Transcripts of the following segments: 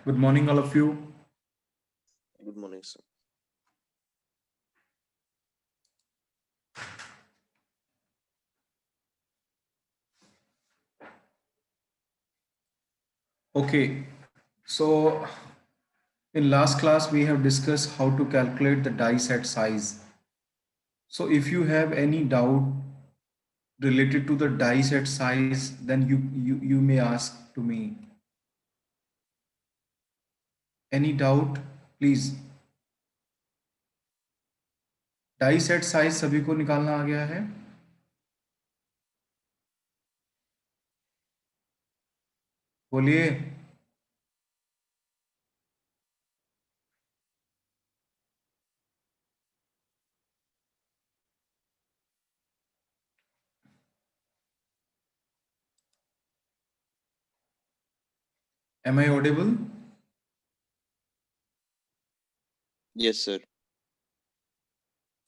Good morning, all of you. Good morning, sir. Okay, so in last class we have discussed how to calculate the die set size. So if you have any doubt related to the die set size, then you may ask to me. Any doubt, please. Die set size सभी को निकालना आ गया है? बोलिए. Am I audible? Yes, sir.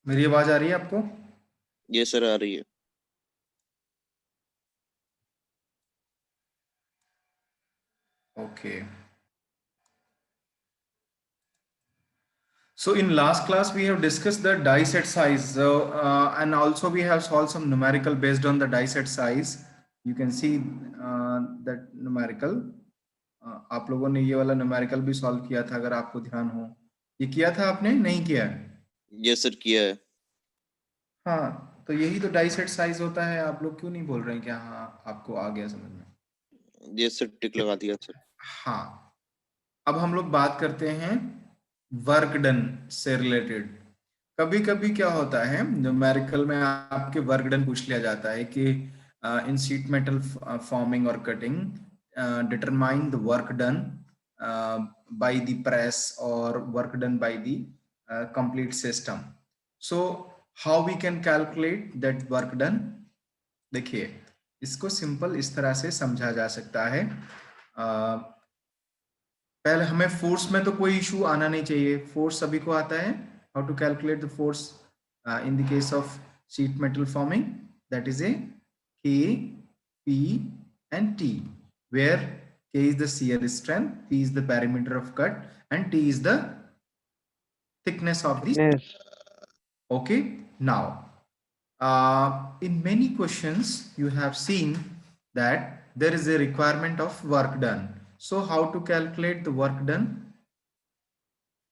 मेरी आवाज आ रही है आपको? Yes, sir. आ रही है. Okay. So in last class we have discussed the die set size, and also we have solved some numerical based on the die set size. You can see that numerical. आप लोगों ने ये वाला numerical भी solve किया था अगर आपको ध्यान हो. ये किया था आपने? नहीं किया? Yes, sir. किया है. हाँ, तो यही तो die set size होता है. आप लोग क्यों नहीं बोल रहे हैं कि हाँ आपको आ गया समझ में? Yes, sir. टिक लगा दिया सर. हाँ, अब हम लोग बात करते हैं वर्क डन से रिलेटेड. कभी कभी क्या होता है न्यूमेरिकल में आपके वर्क डन पूछ लिया जाता है कि इन शीट मेटल फॉर्मिंग और cutting determine the work done by the press और work done by the complete system. So how we can calculate that work done. देखिए, इसको सिंपल इस तरह से समझा जा सकता है. पहले हमें फोर्स में तो कोई इशू आना नहीं चाहिए. फोर्स सभी को आता है. How to calculate the force in the case of sheet metal forming. That is a K, P and T, where K is the shear strength, P is the perimeter of cut, and T is the thickness of the. Okay, now in many questions you have seen that there is a requirement of work done. So how to calculate the work done?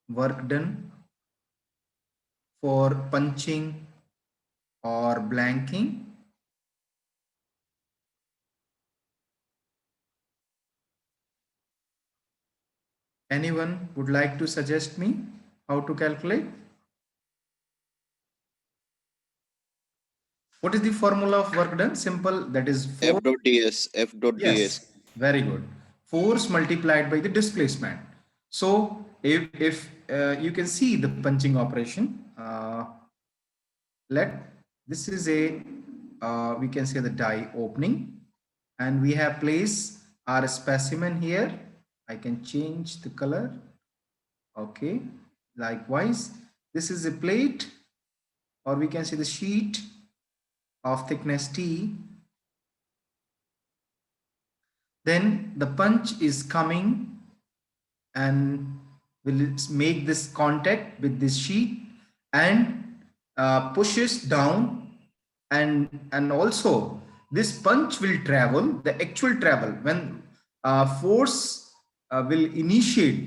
Work done for punching or blanking. Anyone would like to suggest me how to calculate? What is the formula of work done? Simple, that is F dot ds. F dot ds. Yes, very good. Force multiplied by the displacement. So if you can see the punching operation, this is a we can say the die opening, and we have placed our specimen here. I can change the color. Okay, likewise this is a plate, or we can say the sheet of thickness T. Then the punch is coming and will make this contact with this sheet and pushes down, and also this punch will travel, the actual travel when force will initiate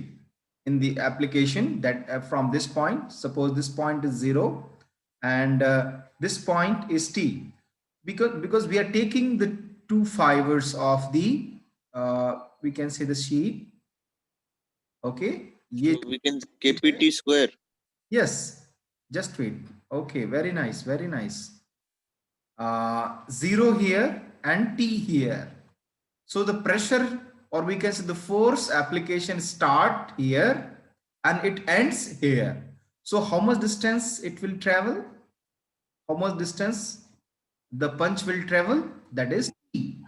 in the application, that from this point, suppose this point is 0 and this point is T, because we are taking the two fibers of the we can say the sheet. Okay, So we can KPT square. yes, just wait. Okay, very nice, very nice. 0 here and T here. So the pressure, or we can say the force application start here and it ends here. So how much distance it will travel? How much distance the punch will travel? That is T.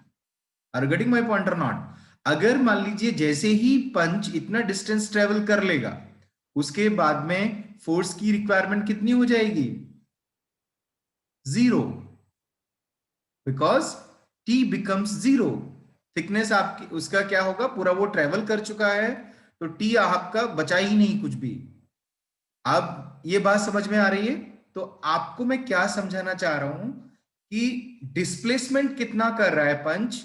Are you getting my point or not? अगर मान लीजिए जैसे ही पंच इतना distance travel कर लेगा, उसके बाद में फोर्स की रिक्वायरमेंट कितनी हो जाएगी? 0, बिकॉज T बिकम्स 0. थिकनेस आपकी उसका क्या होगा? पूरा वो ट्रेवल कर चुका है, तो टी आपका बचा ही नहीं कुछ भी। अब ये बात समझ में आ रही है? तो आपको मैं क्या समझाना चाह रहा हूं कि डिस्प्लेसमेंट कितना कर रहा है पंच,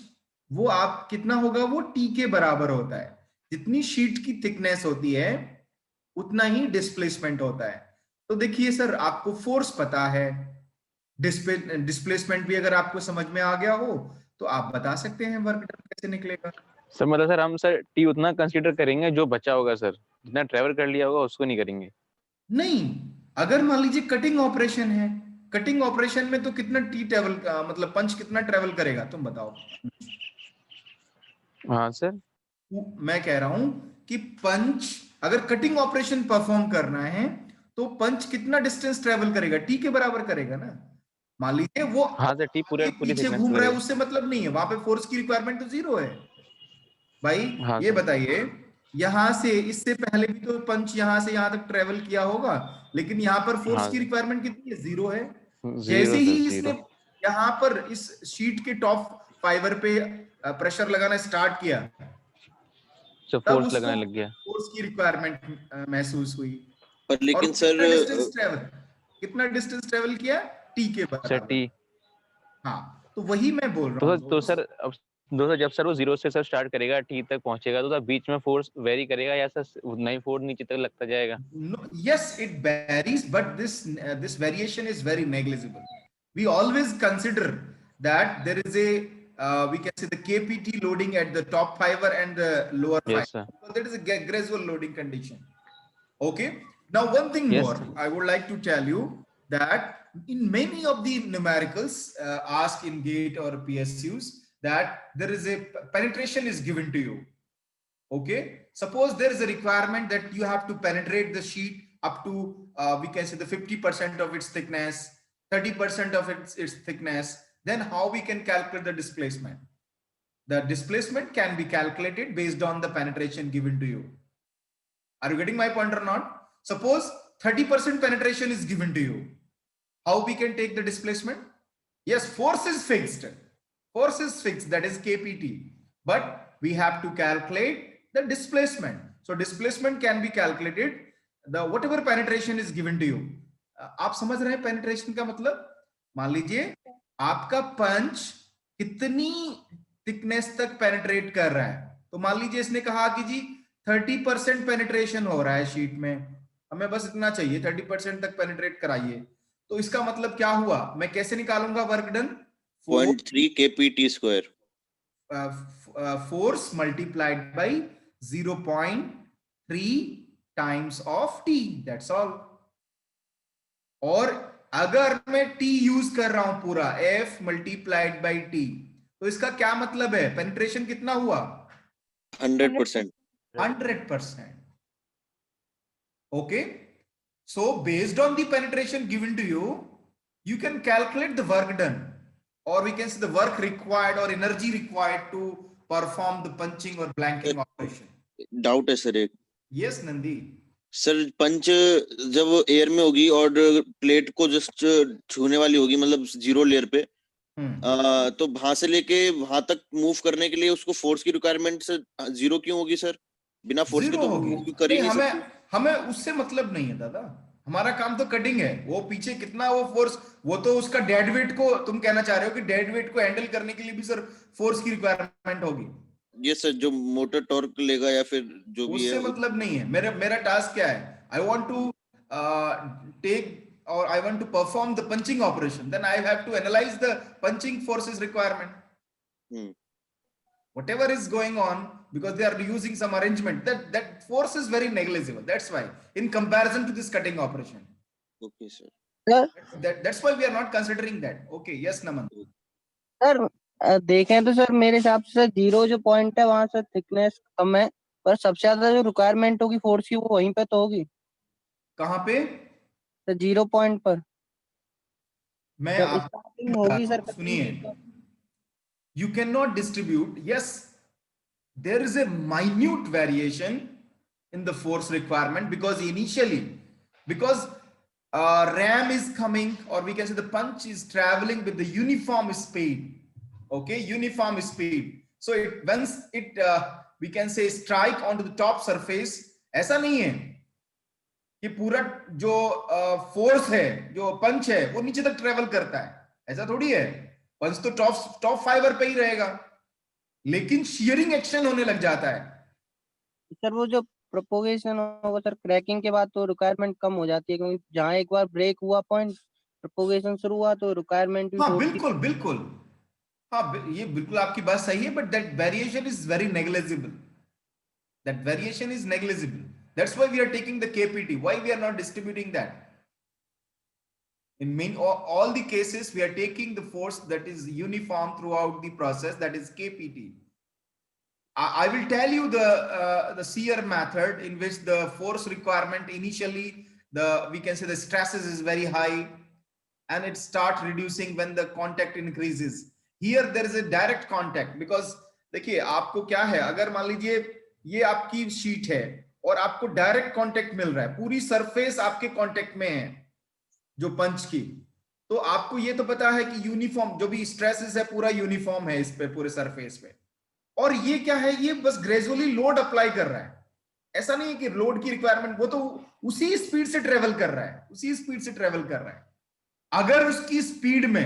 वो आप कितना होगा, वो टी के बराबर होता है। जितनी शीट की थिकनेस होती है उतना ही डिस्प्लेसमेंट होता है। तो देखिए सर, आपको फोर्स पता है, डिस्प्लेसमेंट भी अगर आपको समझ में आ गया हो तो आप बता सकते हैं वर्क डन कैसे निकलेगा। सर मतलब सर हम सर टी उतना कंसीडर करेंगे जो बचा होगा सर, जितना ट्रेवल कर लिया होगा उसको नहीं करेंगे। नहीं, अगर मान लीजिए कटिंग ऑपरेशन है, कटिंग ऑपरेशन में तो कितना टी ट्रेवल मतलब पंच कितना ट्रेवल करेगा, तुम बताओ। हाँ सर। मैं कह रहा हूं कि पंच अगर कटिंग ऑपरेशन परफॉर्म करना है तो पंच कितना डिस्टेंस ट्रेवल करेगा, टी के बराबर करेगा ना। मान लीजिए वो हाँ सर, टी पूरे आगे पूरी पीछे थिकनेस घूम रहा है, करेगा। उससे मतलब नहीं है, वहां पे फोर्स की रिक्वायरमेंट तो जीरो है भाई। हाँ ये सर। बताइए, यहां से इससे पहले भी तो पंच यहां से यहां तक ट्रेवल किया होगा, लेकिन यहां पर फोर्स हाँ की रिक्वायरमेंट कितनी है, जीरो है। जैसे जीरो ही सर, इसने जीरो। यहां पर इस शीट के टॉप फाइबर पे प्रेशर लगाना स्टार्ट किया, सर तब फोर्स उसको लगाने लग गया। फोर्स की रिक्वायरमेंट महसूस हुई। पर और लेकिन सर कितना डिस्टेंस ट्रेवल किया, टी के सर बराबर। टी। हाँ, तो वही मैं बोल रहा तो हूँ सर तो दोस्त। सर अब दोस्तों जब सर वो जीरो से सर स्टार्ट करेगा टी तक पहुंचेगा तो सर बीच में फोर्स वेरी करेगा या सर उतना ही फोर्स नीचे तक लगता जाएगा? No, yes, it varies, but this variation is very negligible. We always consider that there is a we can say the KPT loading at the top fiber and the lower fiber. Yes sir. So that is a gradual loading condition. Okay. Now, one thing yes more, sir. I would like to tell you that in many of the numericals asked in GATE or PSUs, that there is a penetration is given to you. Okay, suppose there is a requirement that you have to penetrate the sheet up to we can say the 50% of its thickness, 30% of its thickness. Then how we can calculate the displacement? The displacement can be calculated based on the penetration given to you. Are you getting my point or not? Suppose 30% penetration is given to you. How we can take the displacement? Yes, force is fixed. Force is fixed, that is KPT. But we have to calculate the displacement. So displacement can be calculated the whatever penetration is given to you. आप समझ रहे हैं penetration का मतलब? मान लीजिए आपका पंच कितनी थिकनेस तक पेनिट्रेट कर रहा है, तो मान लीजिए इसने कहा कि जी 30% पेनिट्रेशन हो रहा है शीट में, हमें बस इतना चाहिए 30% तक पेनिट्रेट कराइए। तो इसका मतलब क्या हुआ, मैं कैसे निकालूंगा work done? 0.3 kpt square. Force multiplied by 0.3 times of T, that's all. और अगर मैं टी यूज कर रहा हूं पूरा, एफ मल्टीप्लाइड बाई टी, तो इसका क्या मतलब है, पेनिट्रेशन कितना हुआ? 100%। 100%. Okay, so based on the penetration given to you, you can calculate the work done, or we can say the work required or energy required to perform the punching or blanking operation. Doubt है sir एक। Yes, Nandi. Sir पंच जब air में होगी और plate को just छूने वाली होगी, मतलब जीरो लेयर पे, तो वहां से लेके वहां तक मूव करने के लिए उसको फोर्स की रिक्वायरमेंट से जीरो क्यों होगी सर? बिना फोर्स के जीरो तो होगी। मूव कर ही नहीं, नहीं हमें सकते। हमें उससे मतलब नहीं है दादा, हमारा काम तो कटिंग है। वो पीछे कितना वो फोर्स, वो तो उसका डेड वेट को, तुम कहना चाह रहे हो कि डेड वेट को हैंडल करने के लिए भी सर फोर्स की रिक्वायरमेंट होगी। ये सर जो मोटर टॉर्क लेगा या फिर जो भी है उससे मतलब नहीं है। मेरा मेरा टास्क क्या है, I want to take or I want to perform the punching operation, then I have to analyze the punching forces requirement. Whatever is going on, because they are using some arrangement, that force is very negligible. That's why in comparison to this cutting operation. Okay sir. That's why we are not considering that. Okay, yes Naman. Sir देखें तो sir मेरे हिसाब से zero जो point है वहां से thickness कम है, पर सबसे ज्यादा जो रिक्वायरमेंट होगी फोर्स की वो वहीं पे तो होगी। कहाँ पे? सर जीरो पॉइंट पर मैं जब आप स्टार्टिंग होगी सर, सुनिए, you cannot distribute. Yes, there is a minute variation in the force requirement, because initially, because ram is coming, or we can say the punch is traveling with the uniform speed. Okay, uniform speed. So it once it we can say strike onto the top surface, ऐसा नहीं है कि पूरा जो force है, जो पंच है, वो नीचे तक ट्रेवल करता है, ऐसा थोड़ी है। पंच तो टॉप फाइबर पे ही रहेगा, लेकिन शियरिंग एक्शन होने लग जाता है। सर वो जो प्रोपोगेशन होगा सर क्रैकिंग के बाद तो रिक्वायरमेंट कम हो जाती है, क्योंकि जहाँ एक बार ब्रेक हुआ पॉइंट, प्रोपोगेशन शुरू हुआ तो रिक्वायरमेंट भी हाँ फोर्स बिल्कुल बिल्कुल, हाँ ये बिल्कुल आपकी बात सही है, but that variation is very negligible, that variation is negligible. That's why we are taking the KPT. Why we are not distributing that? In all the cases, we are taking the force that is uniform throughout the process, that is KPT. I will tell you the SEER method, in which the force requirement initially, we can say the stresses is very high, and it starts reducing when the contact increases. Here there is a direct contact, because देखिए आपको क्या है, अगर मान लीजिए ये आपकी sheet है और आपको डायरेक्ट कांटेक्ट मिल रहा है, पूरी सरफेस आपके कांटेक्ट में है जो पंच की, तो आपको ये तो पता है कि यूनिफॉर्म जो भी स्ट्रेसेस है पूरा यूनिफॉर्म है इस पे, पूरे सरफेस पे। और ये क्या है, ये बस ग्रेजुअली लोड अप्लाई कर रहा है, ऐसा नहीं है कि लोड की रिक्वायरमेंट, वो तो उसी स्पीड से ट्रेवल कर रहा है, उसी स्पीड से ट्रेवल कर रहा है। अगर उसकी स्पीड में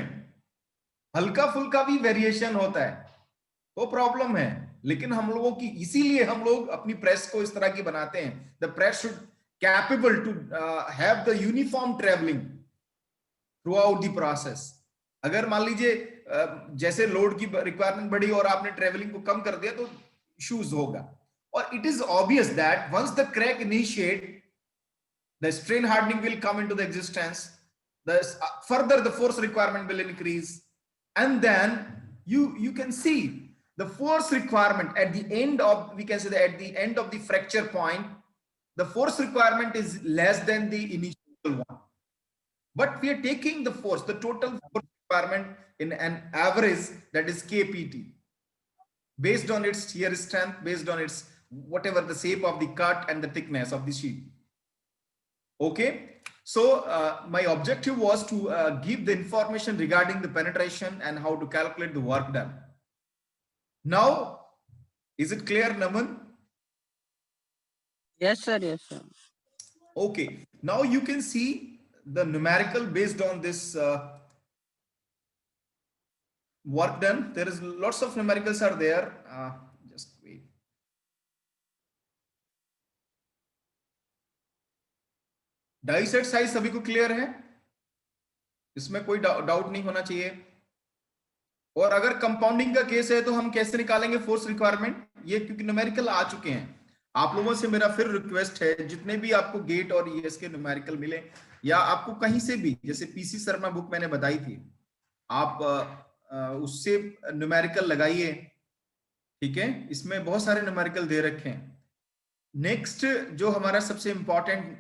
हल्का फुल्का भी वेरिएशन होता है तो प्रॉब्लम है, लेकिन हम लोगों की, इसीलिए हम लोग अपनी प्रेस को इस तरह की बनाते हैं, the press should capable to have the uniform travelling throughout the process. अगर मान लीजिए जैसे लोड की रिक्वायरमेंट बढ़ी और आपने ट्रेवलिंग को कम कर दिया तो इश्यूज होगा। और it is obvious that once the crack initiate, the strain hardening will come into the existence, further the force requirement will increase, and then you can see the force requirement at the end of, we can say that at the end of the fracture point, the force requirement is less than the initial one, but we are taking the force, the total force requirement in an average, that is KPT, based on its shear strength, based on its whatever the shape of the cut and the thickness of the sheet. Okay, so my objective was to give the information regarding the penetration and how to calculate the work done. Now, is it clear, Naman? Yes sir, yes sir. Okay, now you can see the numerical based on this work done. There is lots of numericals are there. Just wait. Die set size सभी को clear है, इसमें कोई doubt नहीं होना चाहिए। और अगर कंपाउंडिंग का केस है तो हम कैसे निकालेंगे फोर्स रिक्वायरमेंट, ये क्योंकि न्यूमेरिकल आ चुके हैं। आप लोगों से मेरा फिर रिक्वेस्ट है, जितने भी आपको गेट और ईएस के न्यूमेरिकल मिले, या आपको कहीं से भी, जैसे पीसी शर्मा बुक मैंने बताई थी, आप उससे न्यूमेरिकल लगाइए, ठीक है, इसमें बहुत सारे न्यूमेरिकल दे रखे हैं। नेक्स्ट जो हमारा सबसे इंपॉर्टेंट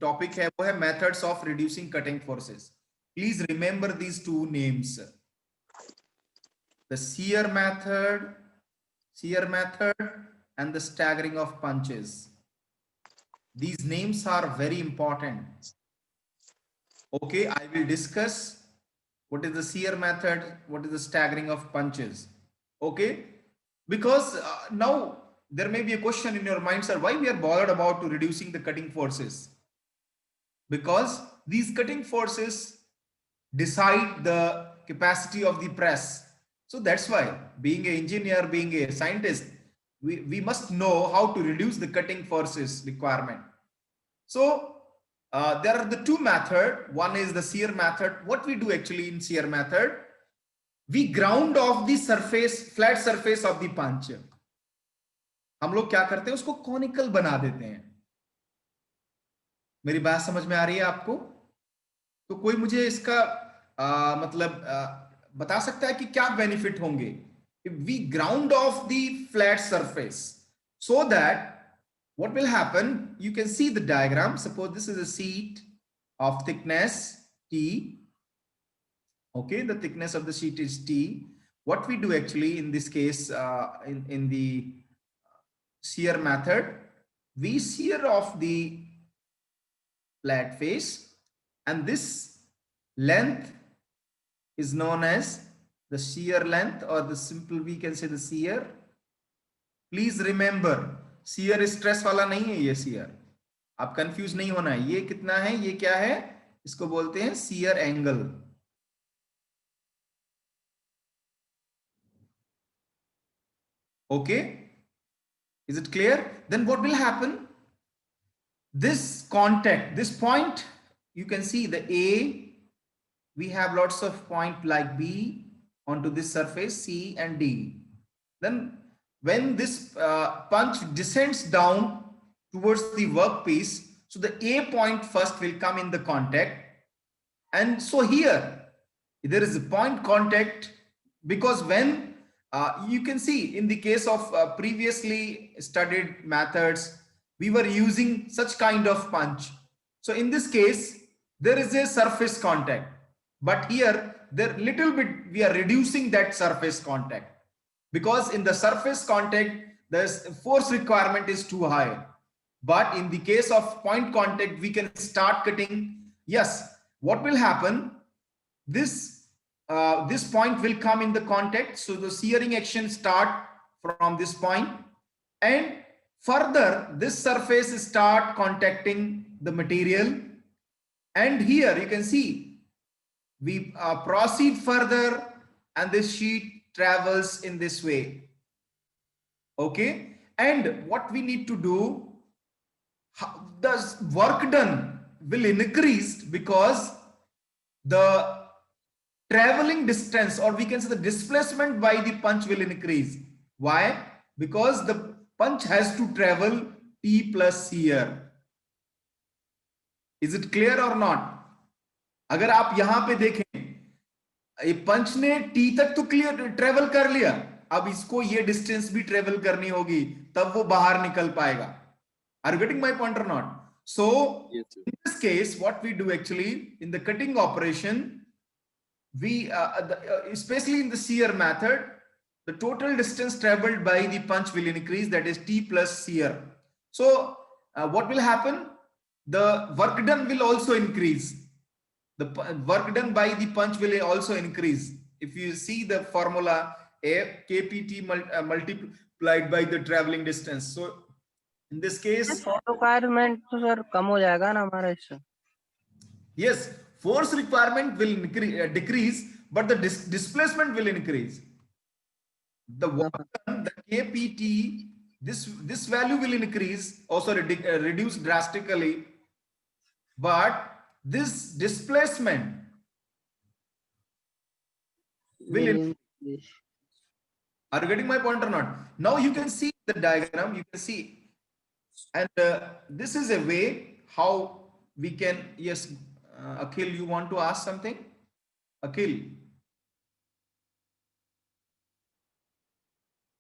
टॉपिक है वो है methods of reducing cutting forces. Please remember these two names, the shear method and the staggering of punches. These names are very important. Okay, I will discuss what is the shear method, what is the staggering of punches. Okay, because now there may be a question in your mind, sir, why we are bothered about to reducing the cutting forces? Because these cutting forces decide the capacity of the press. So that's why, being an engineer, being a scientist, we must know how to reduce the cutting forces requirement. So there are the two methods. One is the shear method. What we do actually in shear method, we ground off the surface, flat surface of the punch. हम लोग क्या करते हैं, उसको conical बना देते हैं। मेरी बात समझ में आ रही है आपको? तो कोई मुझे इसका मतलब बता सकता है कि क्या बेनिफिट होंगे if we ground off the flat surface, so that what will happen, you can see the diagram. Suppose this is a sheet of thickness T. Okay, the thickness of the sheet is T. What we do actually in this case, in the shear method, we shear off the flat face, and this length is known as the shear length, or the simple, we can say the shear. Please remember, shear stress वाला नहीं है ये shear, आप confuse नहीं होना है। ये कितना है, ये क्या है, इसको बोलते हैं shear angle. Okay, is it clear? Then what will happen, this contact, this point, you can see the A, we have lots of point like B onto this surface C and D. Then when this punch descends down towards the workpiece, so the A point first will come in the contact, and so here there is a point contact, because when you can see in the case of previously studied methods, we were using such kind of punch. So in this case there is a surface contact, but here there little bit we are reducing that surface contact, because in the surface contact the force requirement is too high. But in the case of point contact we can start cutting. Yes, what will happen, this point will come in the contact, so the shearing action start from this point, and further this surface start contacting the material, and here you can see we proceed further and this sheet travels in this way. Okay, and what we need to do, the work done will increase because the traveling distance, or we can say the displacement by the punch will increase. Why? Because the punch has to travel T plus shear. Is it clear or not? अगर आप यहां पे देखें, ये पंच ने T तक तो clear travel कर लिया, अब इसको ये डिस्टेंस भी ट्रेवल करनी होगी, तब वो बाहर निकल पाएगा। Are you getting my point or not? So yes, in this case what we do actually in the cutting operation, we especially in the shear method, the total distance traveled by the punch will increase, that is T plus shear. So what will happen, the work done will also increase, the work done by the punch will also increase. If you see the formula, kpt multiplied by the traveling distance, so in this case requirement तो sir कम हो जाएगा ना हमारा इससे। Yes, force requirement will decrease, but the displacement will increase. The work done, the kpt, this value will increase, also reduce drastically, but this displacement will increase. Are you getting my point or not? Now you can see the diagram, you can see, and this is a way how we can, yes, Akhil, you want to ask something? Akhil?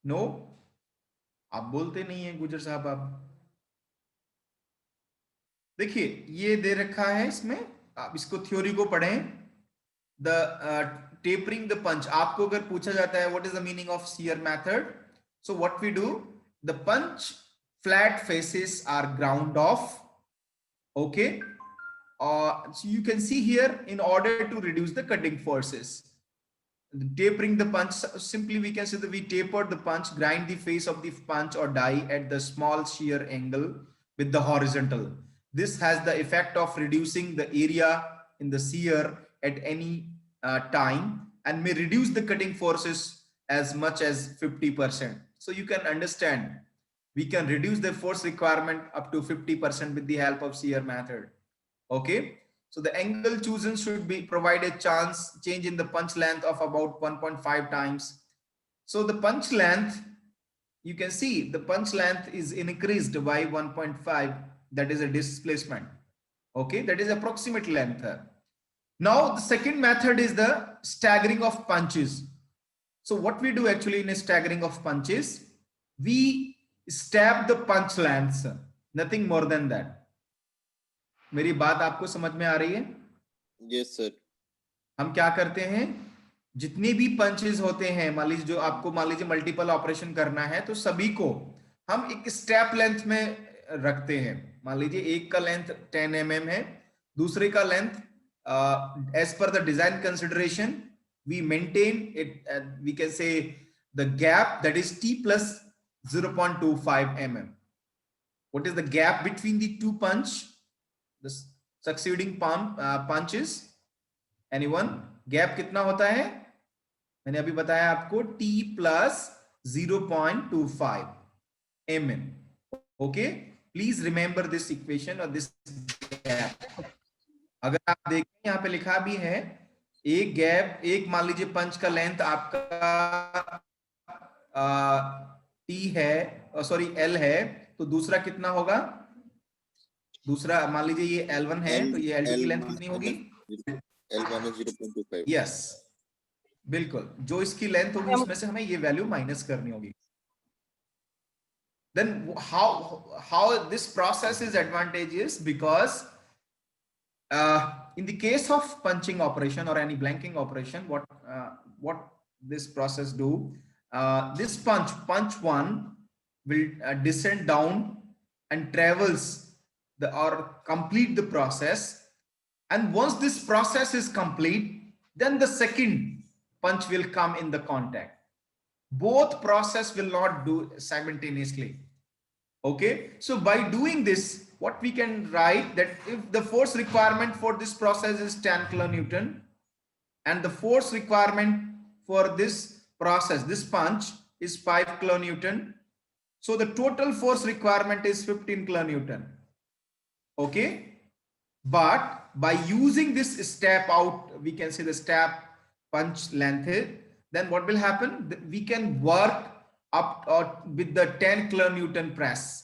No? आप बोलते नहीं है गुजर साहब। आप देखिए ये दे रखा है इसमें, आप इसको थ्योरी को पढ़ें, द टेपरिंग द पंच। आपको अगर पूछा जाता है what is the meaning of shear method, so what we do, the punch flat faces are ground off. Okay, so you can see here, in order to reduce the cutting forces, tapering the punch, simply we can say that we taper the punch, grind the face of the punch or die at the small shear angle with the horizontal. This has the effect of reducing the area in the shear at any time, and may reduce the cutting forces as much as 50%. So you can understand, we can reduce the force requirement up to 50% with the help of shear method. Okay, so the angle chosen should be provide a change in the punch length of about 1.5 times. So the punch length, you can see the punch length is increased by 1.5, that is a displacement. Okay, that is approximate length. Now the second method is the staggering of punches. So what we do actually in a staggering of punches, we stab the punch lengths, nothing more than that. मेरी बात आपको समझ में आ रही है? Yes sir. हम क्या करते हैं, जितने भी पंचेस होते हैं, मान लीजिए जो आपको मान लीजिए मल्टीपल ऑपरेशन करना है, तो सभी को हम एक स्टेप लेंथ में रखते हैं। मान लीजिए एक का लेंथ 10 mm है, दूसरे का लेंथ एज पर the design consideration we maintain it, we can say the gap, that is T plus 0.25 mm. What is the gap between the two the succeeding punches? Anyone? Gap कितना होता है? मैंने अभी बताया आपको t plus 0.25 mm. Okay, please remember this equation or this gap. अगर आप देखें यहाँ पे लिखा भी है एक गैप, एक मान लीजिए पंच का लेंथ आपका t है, सॉरी l है, तो दूसरा कितना होगा? दूसरा मान लीजिए ये L1 है, तो ये L2 की लेंथ कितनी होगी? L1 is 0.25. यस, बिल्कुल, जो इसकी लेंथ होगी उसमें से हमें ये वैल्यू माइनस करनी होगी. Then how this process is advantageous? Because in the case of punching operation or any blanking operation, what this process do? This punch 1 will descend down and travels or complete the process, and once this process is complete, then the second punch will come in the contact. Both process will not do simultaneously. Okay, so by doing this, what we can write that if the force requirement for this process is 10 kilonewton and the force requirement for this process, this punch, is 5 kilonewton, so the total force requirement is 15 kilonewton. Okay, but by using this step out, we can say the step punch length, then what will happen? We can work up with the 10 kilonewton press.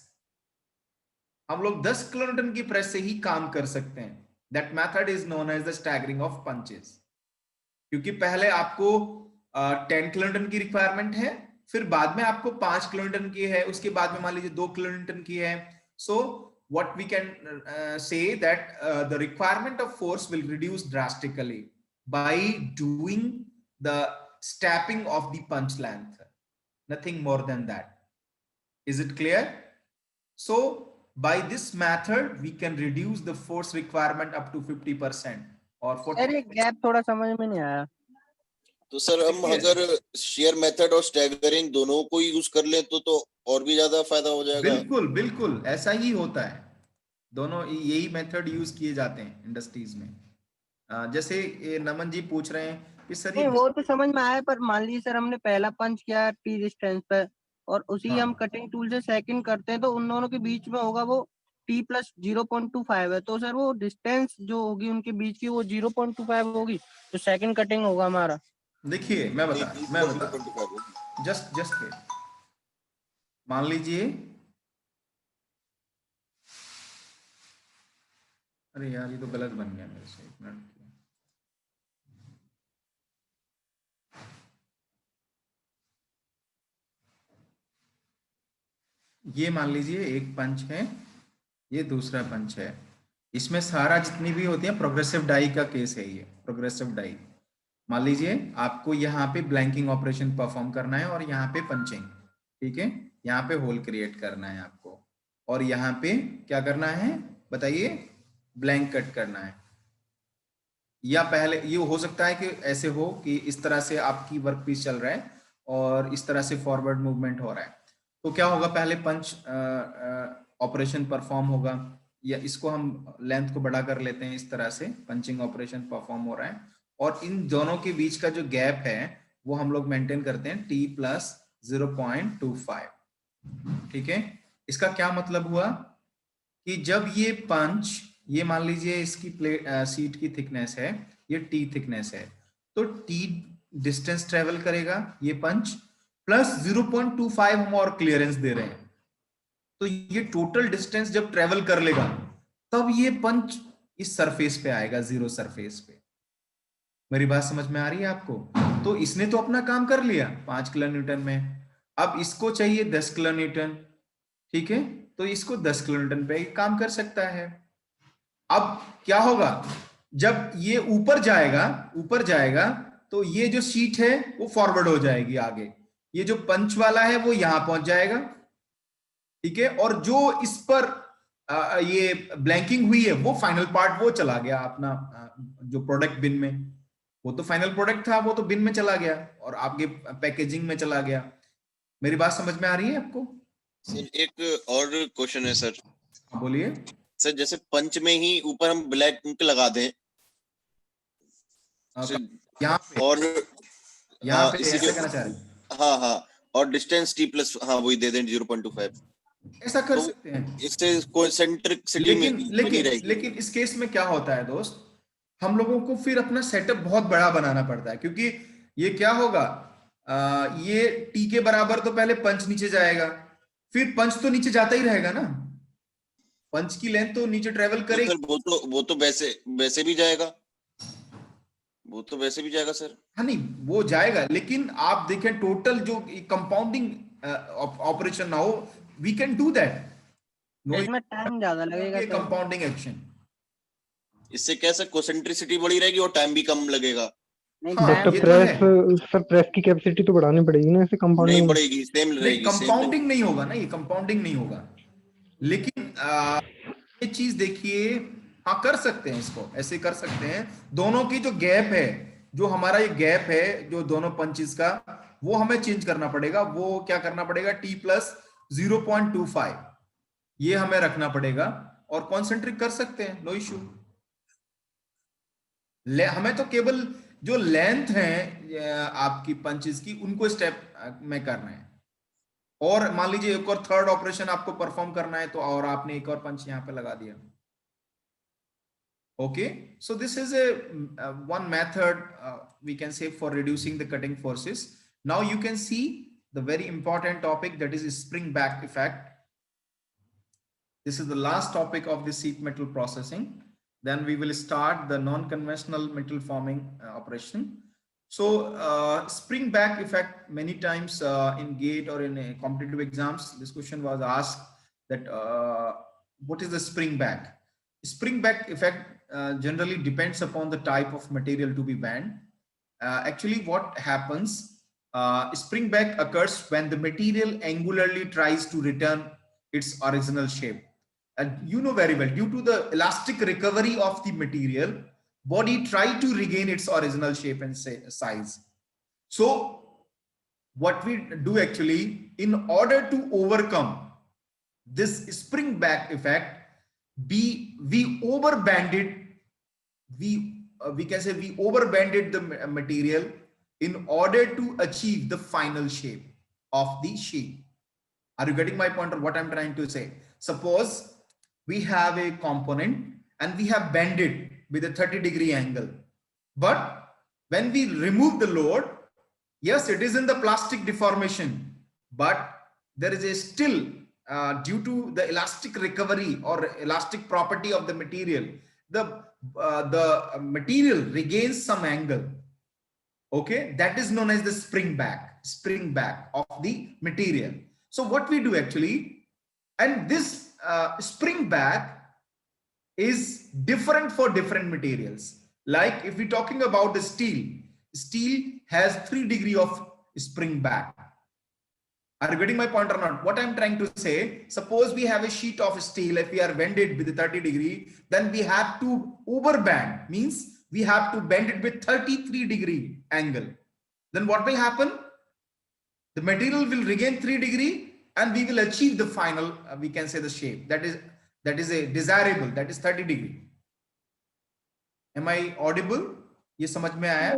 हम लोग 10 kilonewton की press से ही काम कर सकते हैं. That method is known as the staggering of punches. क्योंकि पहले आपको 10 किलोन्यूटन की रिक्वायरमेंट है, फिर बाद में आपको 5 किलोन्यूटन की है, उसके बाद में मान लीजिए 2 किलोन्यूटन की है. So what we can say that the requirement of force will reduce drastically by doing the stepping of the punch length. Nothing more than that. Is it clear? So by this method we can reduce the force requirement up to 50% or 40%. अरे gap थोड़ा समझ में नहीं आया. तो sir हम अगर share method और स्टैगरिंग दोनों को यूज कर ले तो और भी ज्यादा फायदा हो जाएगा. बिल्कुल बिल्कुल ऐसा ही होता है. दोनों यही मेथड यूज किए जाते हैं इंडस्ट्रीज में. जैसे नमन जी पूछ रहे हैं कि सर ये वो तो समझ में आया, पर मान लीजिए सर हमने पहला पंच किया टी डिस्टेंस पे और उसी हम कटिंग टूल से सेकंड करते हैं, तो उन दोनों के बीच में होगा वो t प्लस 0.25 है, तो सर वो डिस्टेंस जो होगी उनके बीच की वो 0.25 होगी, तो सेकंड कटिंग होगा हमारा. देखिए मैं बता जस्ट मान लीजिए, अरे यार ये तो गलत बन गया मेरे से. 1 मिनट. ये मान लीजिए एक पंच है, ये दूसरा पंच है. इसमें सारा जितनी भी होती है प्रोग्रेसिव डाई का केस है. ये प्रोग्रेसिव डाई, मान लीजिए आपको यहाँ पे ब्लैंकिंग ऑपरेशन परफॉर्म करना है और यहाँ पे पंचिंग. ठीक है, यहाँ पे होल क्रिएट करना है आपको और यहाँ पे क्या करना है बताइए? ब्लैंक कट करना है. या पहले ये हो सकता है कि ऐसे हो कि इस तरह से आपकी वर्क पीस चल रहा है और इस तरह से फॉरवर्ड मूवमेंट हो रहा है, तो क्या होगा? पहले पंच ऑपरेशन परफॉर्म होगा, या इसको हम लेंथ को बड़ा कर लेते हैं, इस तरह से पंचिंग ऑपरेशन परफॉर्म हो रहा है और इन दोनों के बीच का जो गैप है वो हम लोग मेंटेन करते हैं t प्लस 0.25. ठीक है, इसका क्या मतलब हुआ कि जब ये पंच, ये मान लीजिए इसकी प्लेट सीट की थिकनेस है, ये t थिकनेस है, तो t डिस्टेंस ट्रेवल करेगा ये पंच प्लस 0.25 हम और क्लियरेंस दे रहे हैं, तो ये टोटल डिस्टेंस जब ट्रेवल कर लेगा तब ये पंच इस सरफेस पे आएगा, जीरो सरफेस पे. मेरी बात समझ में आ रही है आपको? तो इसने तो अपना काम कर लिया 5 किलोन्यूटन में, अब इसको चाहिए 10 किलोन्यूटन. ठीक है, तो इसको 10 किलोन्यूटन पे काम कर सकता है. अब क्या होगा? जब ये ऊपर जाएगा तो ये जो शीट है वो फॉरवर्ड हो जाएगी आगे, ये जो पंच वाला है वो यहां पहुंच जाएगा. ठीक है, और जो इस पर ये ब्लैंकिंग हुई है वो फाइनल पार्ट वो चला गया अपना जो प्रोडक्ट बिन में, वो तो फाइनल प्रोडक्ट था, वो तो बिन में चला गया और आपके पैकेजिंग में चला गया. मेरी बात समझ में आ रही है आपको? सर एक और क्वेश्चन है सर। बोलिए। सर जैसे पंच में ही ऊपर हम ब्लैक इंक लगा दें सर, यहाँ पे और ऐसे इसीलिए करना चाह रहे हैं? हाँ हाँ, और डिस्टेंस टी प्लस हाँ वही दे दें 0.25, ऐसा कर तो सकते हैं, इससे कॉन्सेंट्रिसिटी में नहीं रहेगी। लेकिन इस केस में क्या होता है दोस्त, हम लोगों को फिर अपना सेटअप बहुत बड़ा बनाना पड़ता है, क्योंकि ये क्या होगा, ये टी के बराबर तो पहले पंच नीचे जाएगा, फिर पंच तो नीचे जाता ही रहेगा ना, पंच की लेंथ तो नीचे ट्रेवल तो करेगी। सर वो तो वैसे भी जाएगा, वो तो वैसे भी जाएगा सर। हाँ नहीं, वो जाएगा, लेकिन आप देखें टोटल जो कंपाउंडिंग ऑपरेशन ना हो, we can do that, no, इसमें टाइम ज्यादा लगेगा सर। Compounding action. इससे क्या सर कॉन्सेंट्रिसिटी बढ़ी रहेगी और टाइम भी कम लगेगा। नहीं हाँ, टाइम ये तो प्रेस है। सर प्रेस की कैपेसिटी तो बढ़ानी पड़ेगी ना, ऐसे नहीं कंपाउंडिंग में। बढ़ेगी, सेम नहीं, रहेगी, कंपाउंडिंग नहीं होगा ना, ये कंपाउंडिंग नहीं होगा, लेकिन ये चीज देखिए, हाँ कर सकते हैं, इसको ऐसे कर सकते हैं, दोनों की जो गैप है, जो हमारा ये गैप है जो दोनों पंचेस का, वो हमें चेंज करना पड़ेगा, वो क्या करना पड़ेगा, t प्लस 0.25 ये हमें रखना पड़ेगा, और कॉन्सेंट्रिक कर सकते हैं, नो इश्यू। हमें तो केवल जो लेंथ है आपकी पंचेस की, उनको स्टेप में करना है, और मान लीजिए एक और थर्ड ऑपरेशन आपको परफॉर्म करना है, तो और आपने एक और पंच यहां पे लगा दिया। Okay, so this is a one method we can say for reducing the cutting forces. Now you can see the very important topic, that is spring back effect. This is the last topic of the sheet metal processing. Then we will start the non-conventional metal forming operation. So spring back effect, many times in GATE or in competitive exams, this question was asked that what is the spring back? Spring back effect generally depends upon the type of material to be bent. Actually, what happens, spring back occurs when the material angularly tries to return its original shape. And you know very well, due to the elastic recovery of the material, body try to regain its original shape and size. So what we do actually, in order to overcome this spring back effect, we overbanded, we can say we overbanded the material in order to achieve the final shape of the sheet. Are you getting my point, or what I'm trying to say? Suppose we have a component and we have bent it with a 30-degree angle, but when we remove the load, yes, it is in the plastic deformation, but there is a still due to the elastic recovery or elastic property of the material, the material regains some angle. Okay, that is known as the spring back of the material. So what we do actually, and this spring back is different for different materials. Like if we're talking about the steel has 3 degrees of spring back. Are you getting my point or not? What I'm trying to say, suppose we have a sheet of steel, if we are bended with 30-degree, then we have to overband, means we have to bend it with 33-degree angle. Then what will happen? The material will regain 3-degree and we will achieve the final, we can say the shape. That is a desirable, that is 30-degree. Am I audible? ये समझ में आया?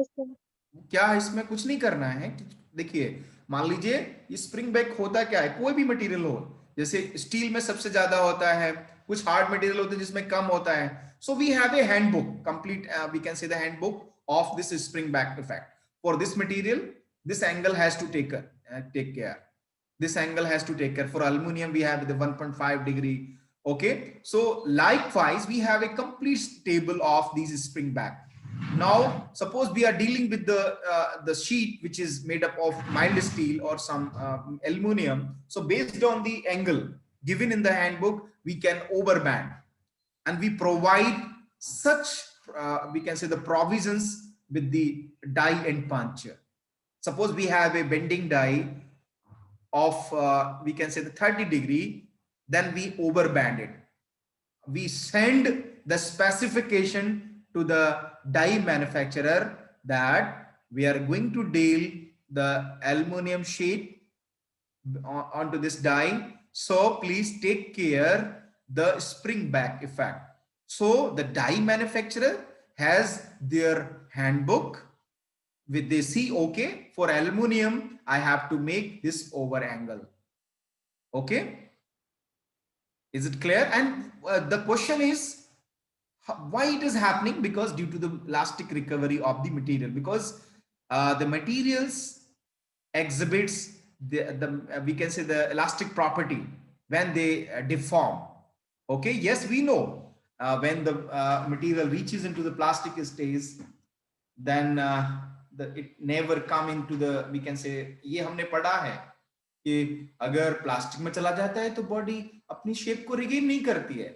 क्या है इसमें, कुछ नहीं करना है। देखिए मान लीजिए ये स्प्रिंग बैक होता क्या है, कोई भी मटेरियल हो, जैसे स्टील में सबसे ज्यादा होता है, कुछ हार्ड मटेरियल होते हैं जिसमें कम होता है. So we have a handbook, complete we can say the handbook of this spring back effect. For this material this angle has to take care. This angle has to take care. For aluminum we have the 1.5 degree. Okay, so likewise we have a complete table of these spring back. Now suppose we are dealing with the sheet which is made up of mild steel or some aluminum. So based on the angle given in the handbook, we can overband, and we provide such we can say the provisions with the die and punch. Suppose we have a bending die of we can say the 30-degree, then we overband it. We send the specification to the die manufacturer that we are going to deal the aluminum sheet onto this die. So please take care the spring back effect. So the die manufacturer has their handbook with they see, okay, for aluminum I have to make this over angle. Okay, is it clear? And the question is why it is happening? Because due to the elastic recovery of the material, because the materials exhibits the we can say the elastic property when they deform. Okay, yes, we know when the material reaches into the plastic stage, then it never come into the, we can say, ये हमने पढ़ा है कि अगर plastic में चला जाता है तो बॉडी अपनी शेप को रिगेन नहीं करती है,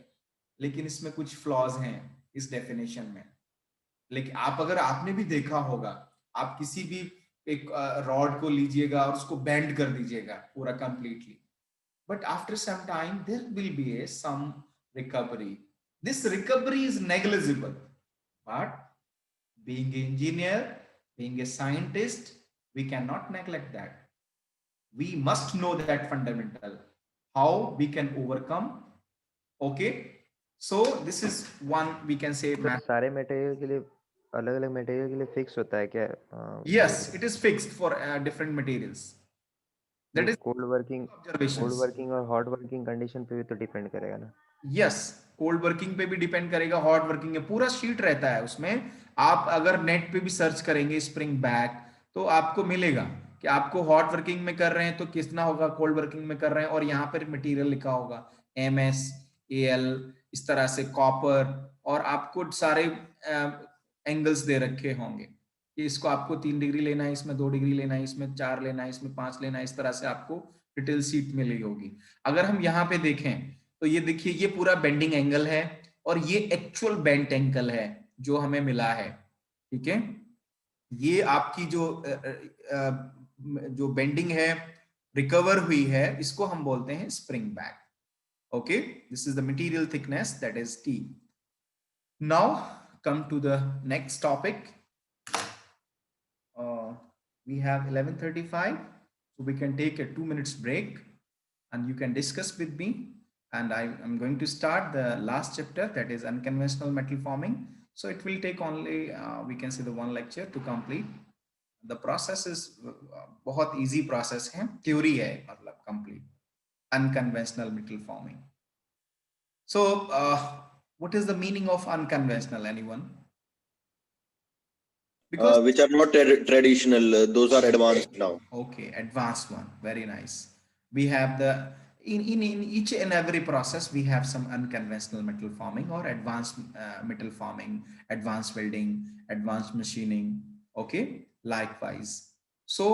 लेकिन इसमें कुछ फ्लॉज हैं इस डेफिनेशन में। लेकिन आप अगर आपने भी देखा होगा, आप किसी भी एक रॉड को लीजिएगा और उसको बेंड कर दीजिएगा पूरा completely, but after some time there will be a some recovery. This recovery is negligible, but being an engineer, being a scientist, we cannot neglect that. We must know that fundamental, how we can overcome. Okay, so this is one, we can say, सारे material के लिए अलग अलग material के लिए fix होता है क्या? yes, it is fixed for different materials. That is cold working और हॉट वर्किंग कंडीशन पे भी तो डिपेंड करेगा ना? यस, कोल्ड वर्किंग पे भी डिपेंड करेगा, हॉट वर्किंग में पूरा शीट रहता है उसमें। आप अगर नेट पे भी सर्च करेंगे स्प्रिंग बैक तो आपको मिलेगा कि आपको हॉट वर्किंग में कर रहे हैं तो कितना होगा, कोल्ड वर्किंग में कर रहे हैं और यहाँ पर मटेरियल लिखा होगा MS, AL, इस तरह से कॉपर, और आपको सारे एंगल्स दे रखे होंगे कि इसको आपको 3 डिग्री लेना है, इसमें 2 डिग्री लेना है, इसमें 4 लेना है, इसमें 5 लेना है, इस तरह से आपको डिटेल शीट मिली होगी। अगर हम यहाँ पे देखें तो ये देखिए, ये पूरा बेंडिंग एंगल है और ये एक्चुअल बेंट एंगल है जो हमें मिला है। ठीक है, ये आपकी जो बेंडिंग है, रिकवर हुई है, इसको हम बोलते हैं spring back. Okay, this is the material thickness, that is T. Now come to the next topic. We have 11:35, so we can take a 2 minutes break and you can discuss with me. And I am going to start the last chapter, that is unconventional metal forming. So it will take only we can say the 1 lecture to complete. The process is बहुत easy process है, theory है मतलब complete unconventional metal forming. So what is the meaning of unconventional, anyone? Because which are not traditional, those are advanced now. Okay, advanced one, very nice. We have the in each and every process we have some unconventional metal forming or advanced metal forming, advanced welding, advanced machining. Okay, likewise. So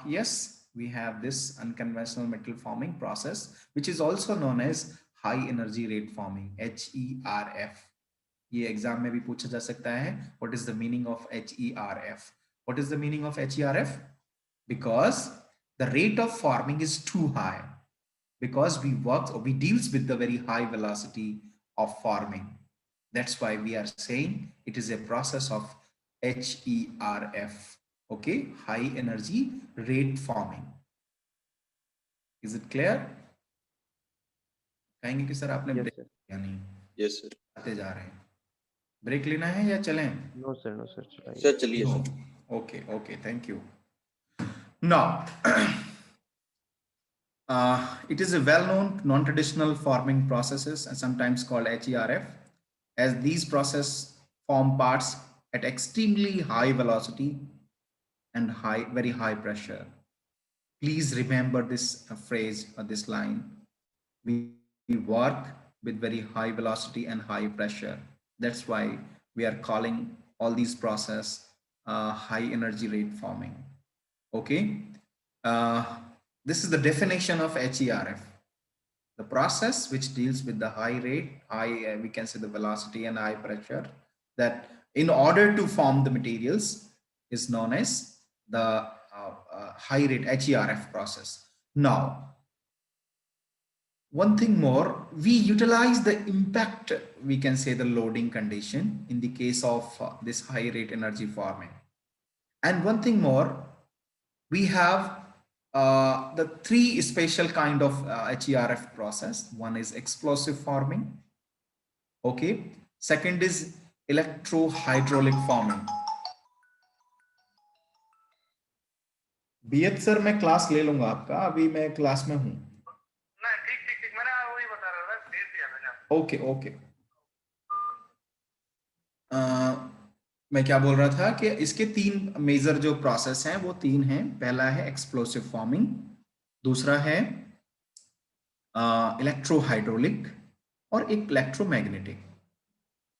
yes, we have this unconventional metal forming process, which is also known as high energy rate forming, HERF. ये exam में भी पूछा जा सकता है, what is the meaning of HERF? What is the meaning of HERF? Because the rate of forming is too high, because we deals with the very high velocity of forming. That's why we are saying it is a process of HERF. Okay, high energy rate forming. Is it clear? कहेंगे कि sir आपने break किया नहीं? Yes sir. आते जा रहे हैं, break लेना है या चलें? नो सर चलाइए। सर चलिए sir. Okay, thank you. Now it is a well-known non-traditional forming processes and sometimes called HERF, as these processes form parts at extremely high velocity and very high pressure. Please remember this phrase or this line. We work with very high velocity and high pressure. That's why we are calling all these process high energy rate forming. Okay, this is the definition of HERF, the process which deals with the high rate, we can say the velocity and high pressure, that in order to form the materials is known as the high rate HERF process. Now, one thing more, we utilize the impact, we can say the loading condition in the case of this high rate energy forming. And one thing more, we have the three special kind of HERF process. One is explosive forming. Okay. Second is electrohydraulic forming. BH sir मैं class ले लूंगा आपका, अभी मैं class में हूँ। ठीक मैंने वही बता रहा था, भेज दिया मैंने। Okay okay. मैं क्या बोल रहा था कि इसके तीन मेजर जो प्रोसेस हैं वो तीन हैं। पहला है एक्सप्लोसिव फॉर्मिंग, दूसरा है इलेक्ट्रोहाइड्रोलिक और एक इलेक्ट्रोमैग्नेटिक।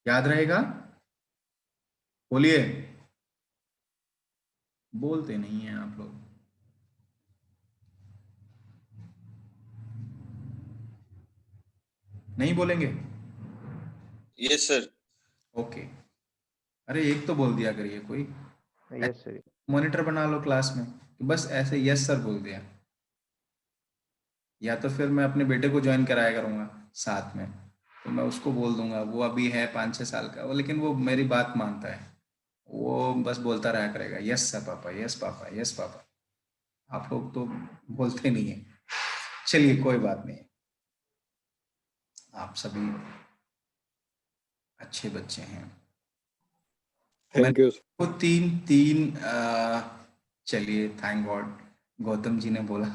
याद रहेगा? बोलिए, बोलते नहीं हैं आप लोग। नहीं बोलेंगे? Yes sir. ओके। अरे एक तो बोल दिया करिए कोई। Yes sir. मॉनिटर बना लो क्लास में कि बस ऐसे यस सर बोल दिया, या तो फिर मैं अपने बेटे को ज्वाइन कराया करूंगा साथ में, तो मैं उसको बोल दूंगा, वो अभी है 5-6 साल का वो, लेकिन वो मेरी बात मानता है, वो बस बोलता रहा करेगा यस सर पापा, यस पापा, यस पापा। आप लोग तो बोलते नहीं है। चलिए कोई बात नहीं, आप सभी अच्छे बच्चे हैं। Thank you. वो तीन चलिए, थैंक गॉड गौतम जी ने बोला।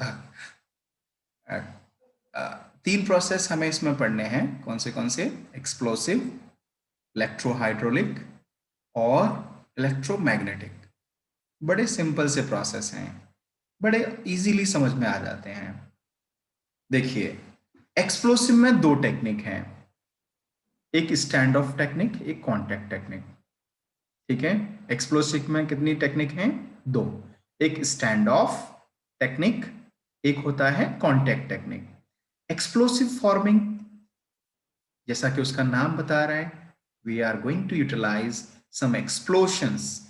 तीन प्रोसेस हमें इसमें पढ़ने हैं। कौन से? एक्सप्लोसिव, इलेक्ट्रोहाइड्रोलिक और इलेक्ट्रोमैग्नेटिक। बड़े सिंपल से प्रोसेस हैं, बड़े इजीली समझ में आ जाते हैं। देखिए, एक्सप्लोसिव में दो टेक्निक हैं, एक स्टैंड ऑफ टेक्निक, एक कॉन्टैक्ट टेक्निक। ठीक है, एक्सप्लोसिव में कितनी टेक्निक हैं? दो, एक स्टैंड ऑफ टेक्निक, एक होता है कॉन्टैक्ट टेक्निक। एक्सप्लोसिव फॉर्मिंग, जैसा कि उसका नाम बता रहा है, we are going to utilize some explosions,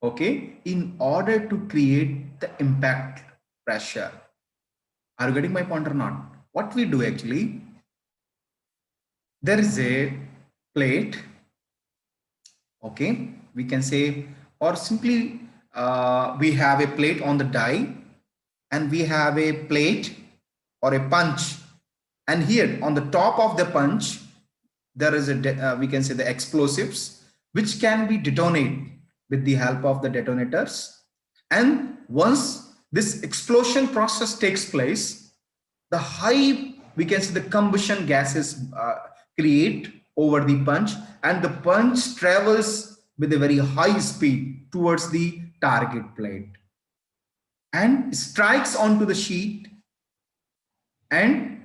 okay, in order to create the impact pressure. Are you getting my point or not? What we do actually, there is a plate, okay, we can say, or simply we have a plate on the die, and we have a plate or a punch, and here on the top of the punch there is a we can say the explosives, which can be detonated with the help of the detonators. And once this explosion process takes place, the high, we can say, the combustion gases create over the punch, and the punch travels with a very high speed towards the target plate and strikes onto the sheet, and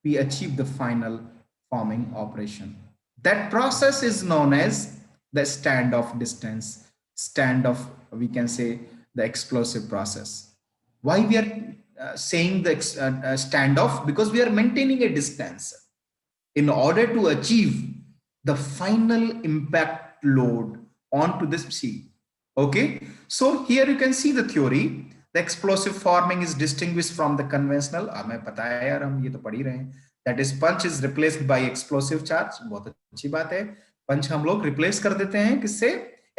we achieve the final forming operation. That process is known as the standoff distance, standoff, we can say, the explosive process. Why we are saying the standoff? Because we are maintaining a distance in order to achieve the final impact load onto this sheet. Okay, so here you can see the theory. The explosive forming is distinguished from the conventional, हमें पता है यार, हम ये तो पढ़ ही रहे हैं, that is punch is replaced by explosive charge. बहुत अच्छी बात है, पंच हम लोग रिप्लेस कर देते हैं किससे?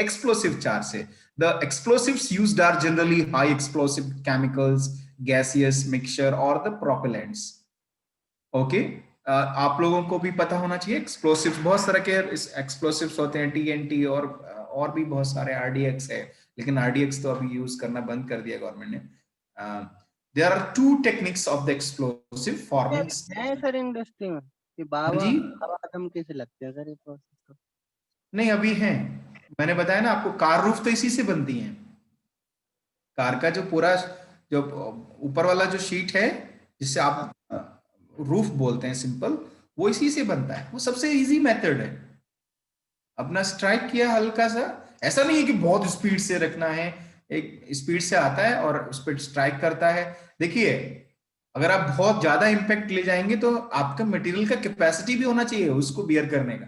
एक्सप्लोसिव चार्ज से. The explosives used are generally high explosive chemicals, gaseous mixture or the propellants. Okay, आप लोगों को भी पता होना चाहिए एक्सप्लोसिव्स, बहुत तरह के एक्सप्लोसिव्स होते हैं, टीएनटी और भी बहुत सारे, आरडीएक्स है, लेकिन आरडीएक्स तो अभी यूज करना बंद कर दिया गवर्नमेंट ने. There are two techniques of the explosive forming. है सर इंडस्ट्री में कि बाबा जी, आदम कैसे लगते हैं सर ये प्रोसेस तो? नहीं अभी है, मैंने बताया ना आपको, कार रूफ तो इसी से बनती है. कार का जो पूरा, जो ऊपर वाला जो शीट है, जिससे आप रूफ बोलते हैं सिंपल, वो इसी से बनता है. वो सबसे इजी मेथड है. अपना स्ट्राइक किया हल्का सा, ऐसा नहीं है कि बहुत स्पीड से रखना है, एक स्पीड से आता है और उस पर स्ट्राइक करता है. देखिए, अगर आप बहुत ज्यादा इंपैक्ट ले जाएंगे तो आपका मटेरियल का कैपेसिटी भी होना चाहिए उसको बियर करने का.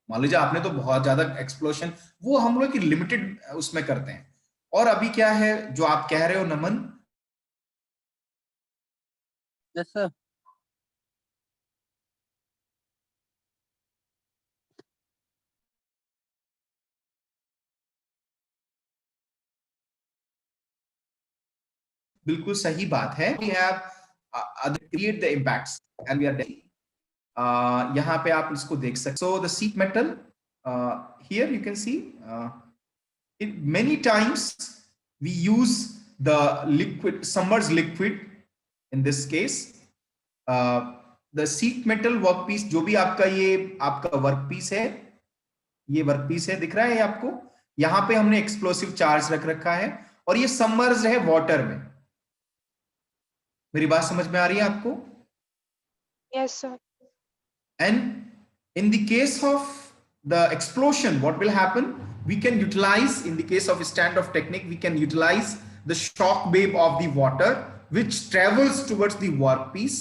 मान लीजिए आपने तो बहुत ज्यादा एक्सप्लोशन, वो हम लोग की लिमिटेड उसमें करते हैं. और अभी क्या है जो आप कह रहे हो नमन, यस सर. बिल्कुल सही बात है. We have create the impacts and we are dead. यहाँ पे आप इसको देख सकते. So the sheet metal, here you can see, many times we use the liquid, submerged liquid. In this case, the sheet metal workpiece, जो भी आपका ये आपका वर्कपीस है, ये वर्कपीस है, दिख रहा है आपको. यहाँ पे हमने एक्सप्लोसिव चार्ज रख रखा है और ये सबमर्ज्ड है वाटर में. मेरी बात समझ में आ रही है आपको? Yes, sir. And in the case of the explosion, what will happen? We can utilize, in the case of standoff technique, we can utilize the shock wave of the water which travels towards the workpiece,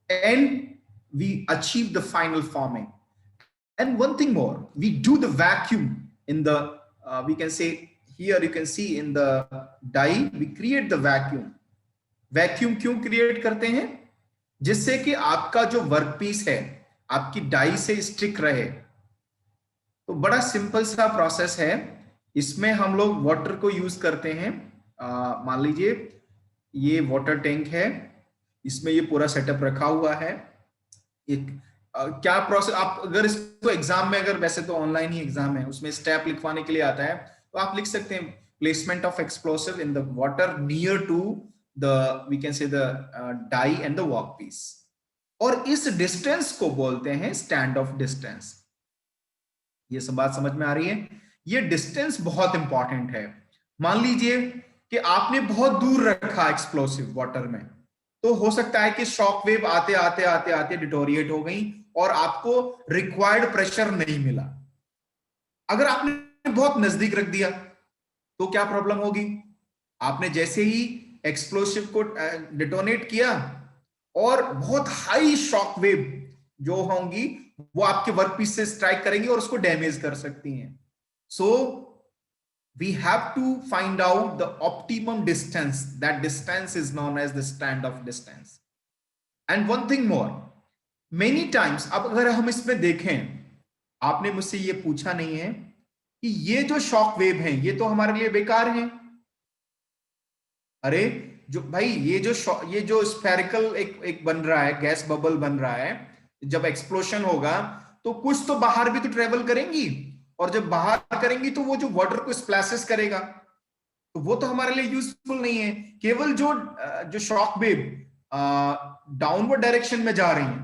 and we achieve the final forming. And one thing more, we do the vacuum in the, we can say here you can see in the die, we create the vacuum. Vacuum क्यों create करते हैं? जिससे कि आपका जो workpiece है आपकी die से स्टिक रहे. तो बड़ा सिंपल सा प्रोसेस है. इसमें हम लोग वाटर को यूज करते हैं. मान लीजिए ये वाटर टैंक है, इसमें ये पूरा सेटअप रखा हुआ है. एक क्या प्रोसेस, आप अगर इसको एग्जाम में, अगर वैसे तो ऑनलाइन ही एग्जाम है, उसमें स्टेप लिखवाने के लिए आता है, तो आप लिख सकते हैं placement of explosive in the water near to the, we can say the die and the workpiece. और इस डिस्टेंस को बोलते हैं स्टैंड ऑफ डिस्टेंस. ये सब बात समझ में आ रही है? ये डिस्टेंस बहुत इंपॉर्टेंट है. मान लीजिए कि आपने बहुत दूर रखा एक्सप्लोसिव वाटर में, तो हो सकता है कि शॉक वेव आते आते आते आते डिटोरिएट हो गई और आपको रिक्वायर्ड प्रेशर नहीं मिला. अगर आपने बहुत नजदीक रख दिया तो क्या प्रॉब्लम होगी? आपने जैसे ही एक्सप्लोसिव को डिटोनेट किया और बहुत हाई शॉक वेव जो होंगी वो आपके वर्कपीस से स्ट्राइक करेंगी और उसको डैमेज कर सकती हैं. So we have to find out the optimum distance. That distance is known as the stand off distance. And one thing more, many times, अब अगर हम इसमें देखें, आपने मुझसे ये पूछा नहीं है कि ये जो शॉक वेव हैं ये तो हमारे लिए बेकार हैं. अरे जो भाई ये जो स्फेरिकल एक बन रहा है, गैस बबल बन रहा है, जब एक्सप्लोशन होगा तो कुछ तो बाहर भी तो ट्रेवल करेंगी, और जब बाहर करेंगी तो वो जो वाटर को स्प्लैशेस करेगा, तो वो तो हमारे लिए यूजफुल नहीं है. केवल जो शॉक वेव डाउनवर्ड डायरेक्शन में जा रही है,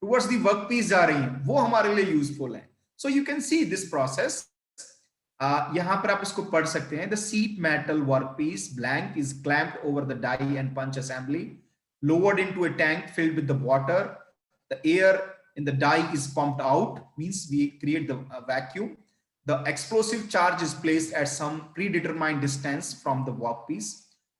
टुवर्ड्स द वर्कपीस जा रही है, वो हमारे लिए यूजफुल है. So you can see this process. यहां पर आप इसको पढ़ सकते हैं. The sheet metal workpiece blank is clamped over the die and punch assembly, lowered into a tank filled with the water. The air in the die is pumped out, means we create the vacuum. The explosive charge is placed at some predetermined distance from the workpiece.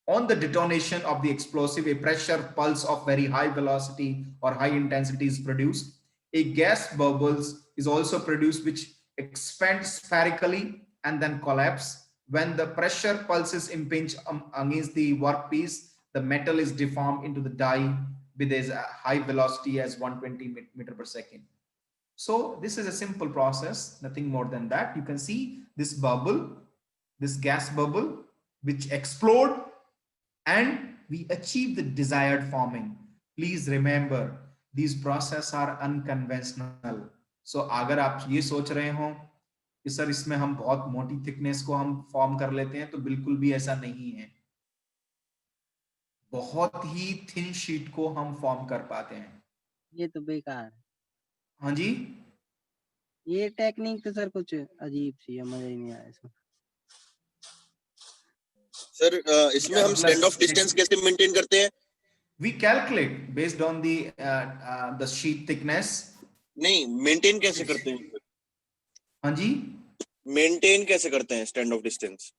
On the detonation of the explosive, a pressure pulse of very high velocity or high intensity is produced. A gas bubbles is also produced which expands spherically and then collapse. When the pressure pulses impinge against the workpiece, the metal is deformed into the die with a high velocity as 120 meter per second. So this is a simple process, nothing more than that. You can see this bubble, this gas bubble, which explode and we achieve the desired forming. Please remember, these processes are unconventional. So अगर आप ये सोच रहे हो कि sir इसमें हम बहुत मोटी थिकनेस को हम फॉर्म कर लेते हैं, तो बिल्कुल भी ऐसा नहीं है. बहुत ही थिन शीट को हम फॉर्म कर पाते हैं. ये तो बेकार है. हाँ जी, ये टेक्निक तो सर कुछ अजीब सी है, मजा ही नहीं आया इसमें. सर इसमें हम स्टैंड ऑफ डिस्टेंस कैसे मेंटेन करते हैं? We calculate based on the sheet thickness. नहीं, मेंटेन कैसे करते हैं? हाँ जी, मेंटेन कैसे करते हैं स्टैंड ऑफ डिस्टेंस?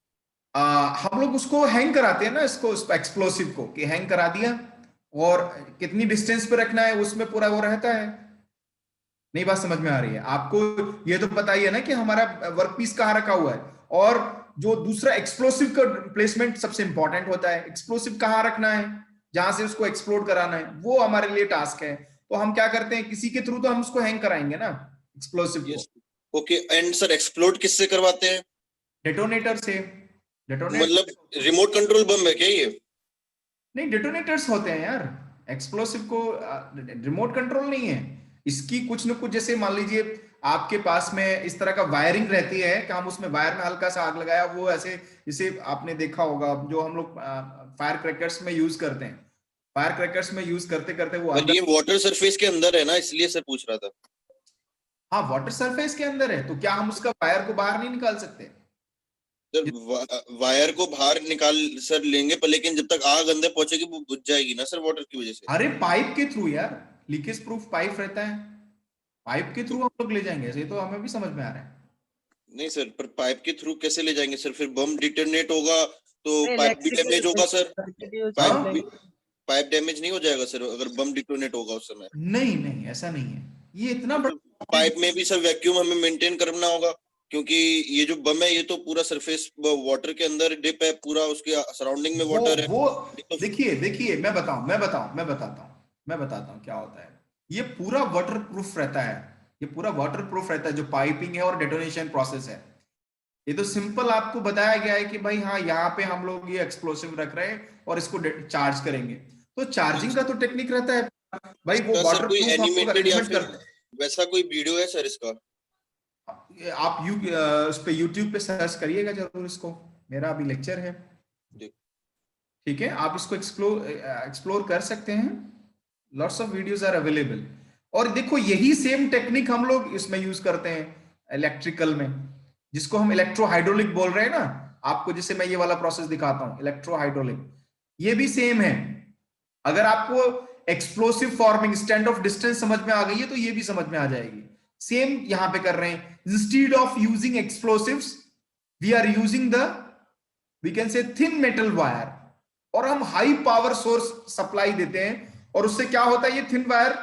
हम लोग उसको हैंग कराते हैं ना, इसको एक्सप्लोसिव को कि हैंग करा दिया और कितनी डिस्टेंस पे रखना है उसमें पूरा वो रहता है. नहीं बात समझ में आ रही है आपको? ये तो पता ही है ना कि हमारा वर्कपीस कहाँ रखा हुआ है, और जो दूसरा एक्सप्लोसिव का प्लेसमेंट सबसे इंपॉर्टेंट होता है. एक्सप्लोसिव कहाँ रखना है, जहां से उसको एक्सप्लोड कराना है, वो हमारे लिए टास्क है. तो हम क्या करते हैं, किसी के थ्रू तो हम उसको हैंग कराएंगे ना एक्सप्लोसिव को. ओके, एंड सर एक्सप्लोड किससे करवाते हैं? डेटोनेटर से. मतलब रिमोट कंट्रोल बम है क्या ये? नहीं, डेटोनेटर्स होते हैं यार, एक्सप्लोसिव को रिमोट कंट्रोल नहीं है इसकी। कुछ न कुछ, जैसे मान लीजिए आपके पास में इस तरह का वायरिंग रहती है कि हम उसमें वायर में हल्का सा आग लगाया, वो ऐसे, जिसे आपने देखा होगा जो हम लोग फायर क्रैकर्स में यूज करते हैं, फायर क्रैकर्स में यूज करते करते वो पर ये वाटर सरफेस के अंदर है ना, इसलिए सर पूछ रहा था। हाँ, वाटर सरफेस के अंदर है, तो क्या हम उसका वायर को बाहर नहीं निकाल सकते? सर वायर को बाहर निकाल सर लेंगे, पर लेकिन जब तक आग अंदर पहुंचेगी वो बुझ जाएगी ना सर, वाटर की वजह से। अरे पाइप के थ्रू यार, लीकेज प्रूफ पाइप रहता है, पाइप के थ्रू हम लोग ले जाएंगे, ये तो हमें भी समझ में आ रहा है। नहीं सर, पर पाइप के थ्रू कैसे ले जाएंगे सर? फिर बम डिटोनेट होगा तो नहीं, पाइप भी electrical डैमेज होगा सर। circuit use पाइप कर भी, लेंगे। पाइप डैमेज नहीं हो जाएगा सर अगर बम डिटोनेट होगा उस समय? नहीं नहीं, ऐसा नहीं है, ये इतना तो बड़ा पाइप में भी सर वैक्यूम हमें मेंटेन करना होगा, क्योंकि ये जो बम है ये तो पूरा सरफेस वाटर के अंदर डिप है, पूरा उसके सराउंडिंग में वाटर है। वो तो देखिए देखिए, मैं बताता हूँ क्या होता है। ये पूरा वाटर प्रूफ रहता है, ये पूरा वाटर प्रूफ रहता है, जो पाइपिंग है और डेटोनेशन प्रोसेस है। ये तो सिंपल आपको बताया गया है कि भाई हाँ, यहाँ पे हम लोग ये एक्सप्लोसिव रख रहे हैं और इसको चार्ज करेंगे, तो चार्जिंग का तो टेक्निक रहता है भाई, वो इसका सर वाटर कोई प्रूफ हम लोग एनिमेटेड या अरेंजमेंट फिर करते हैं। वैसा कोई वीडियो है सर इसका? आप उस पे यूट्यूब पे सर्च करिएगा जरूर इसको, मेरा अभी लेक्चर है, ठीक है, आप इसको एक्सप्लोर कर सकते हैं, lots of videos are available. और देखो यही सेम टेक्निक हम लोग इसमें यूज करते हैं इलेक्ट्रिकल में, जिसको हम इलेक्ट्रो हाइड्रोलिक बोल रहे हैं ना। आपको जैसे मैं ये वाला प्रोसेस दिखाता हूं, इलेक्ट्रो हाइड्रोलिक, ये भी सेम है। अगर आपको explosive forming stand off distance समझ में आ गई है तो ये भी समझ में आ जाएगी। सेम यहां पे कर रहे हैं, instead of using explosives we are using the, we can say thin metal wire, और हम हाई पावर सोर्स सप्लाई देते हैं, और उससे क्या होता है, ये थिन वायर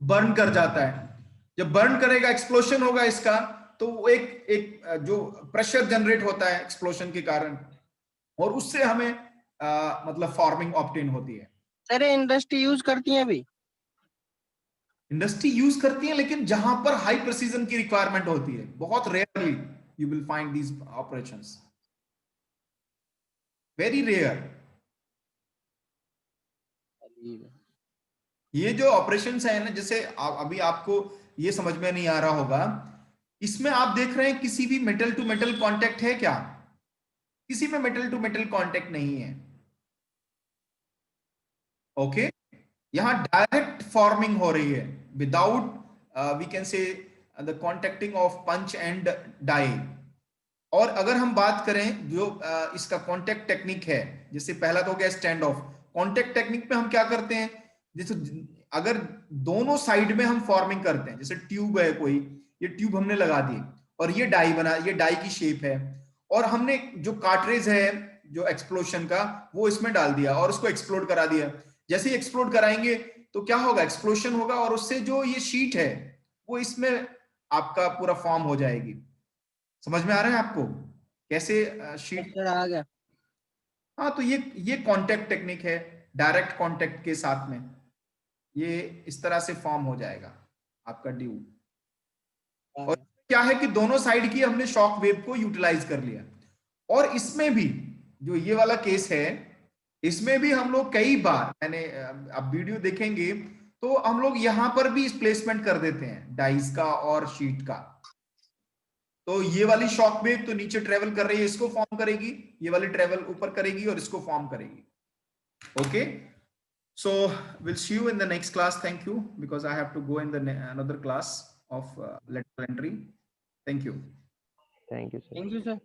बर्न कर जाता है। जब बर्न करेगा, एक्सप्लोशन होगा इसका, तो वो एक जो प्रेशर जनरेट होता है एक्सप्लोशन के कारण, और उससे हमें मतलब फॉर्मिंग ऑब्टेन होती है। सर इंडस्ट्री यूज करती है अभी? इंडस्ट्री यूज करती है, लेकिन जहां पर हाई प्रिसीजन की रिक्वायरमेंट होती है, बहुत rarely you will find these operations, very rare. ये जो ऑपरेशंस है ना, जैसे अभी आपको ये समझ में नहीं आ रहा होगा, इसमें आप देख रहे हैं किसी भी मेटल टू मेटल कांटेक्ट है क्या? किसी में मेटल टू मेटल कांटेक्ट नहीं है, ओके। यहां डायरेक्ट फॉर्मिंग हो रही है without we can say the contacting of punch and die. और अगर हम बात करें जो इसका कांटेक्ट टेक्निक है, जैसे पहला तो हो गया स्टैंड ऑफ। कांटेक्ट टेक्निक में हम क्या करते हैं, जैसे अगर दोनों साइड में हम फॉर्मिंग करते हैं, जैसे ट्यूब है कोई, ये ट्यूब हमने लगा दी और ये डाई बना, ये डाई की शेप है, और हमने जो कार्ट्रेज है जो एक्सप्लोशन का, वो इसमें डाल दिया और उसको एक्सप्लोड करा दिया। जैसे ही एक्सप्लोड कराएंगे तो क्या होगा, एक्सप्लोशन होगा, और उससे जो ये शीट है वो इसमें आपका पूरा फॉर्म हो जाएगी। समझ में आ रहा है आपको कैसे शीट? सर आ गया। हाँ, तो ये कांटेक्ट टेक्निक है, डायरेक्ट कांटेक्ट के साथ में ये इस तरह से फॉर्म हो जाएगा आपका ड्यू। और क्या है कि दोनों साइड की हमने शॉक वेव को यूटिलाइज कर लिया। और इसमें भी जो ये वाला केस है, इसमें भी हम लोग कई बार, मैंने अब वीडियो देखेंगे तो हम लोग यहां पर भी प्लेसमेंट कर देते हैं डाइस का और शीट का। तो ये वाली शॉक वेव तो नीचे ट्रेवल कर रही है, इसको फॉर्म करेगी, ये वाली ट्रेवल ऊपर करेगी और इसको फॉर्म करेगी। Okay, so we'll see you in the next class. Thank you, because I have to go in the another class of lateral entry. Thank you. Thank you, sir. Thank you sir.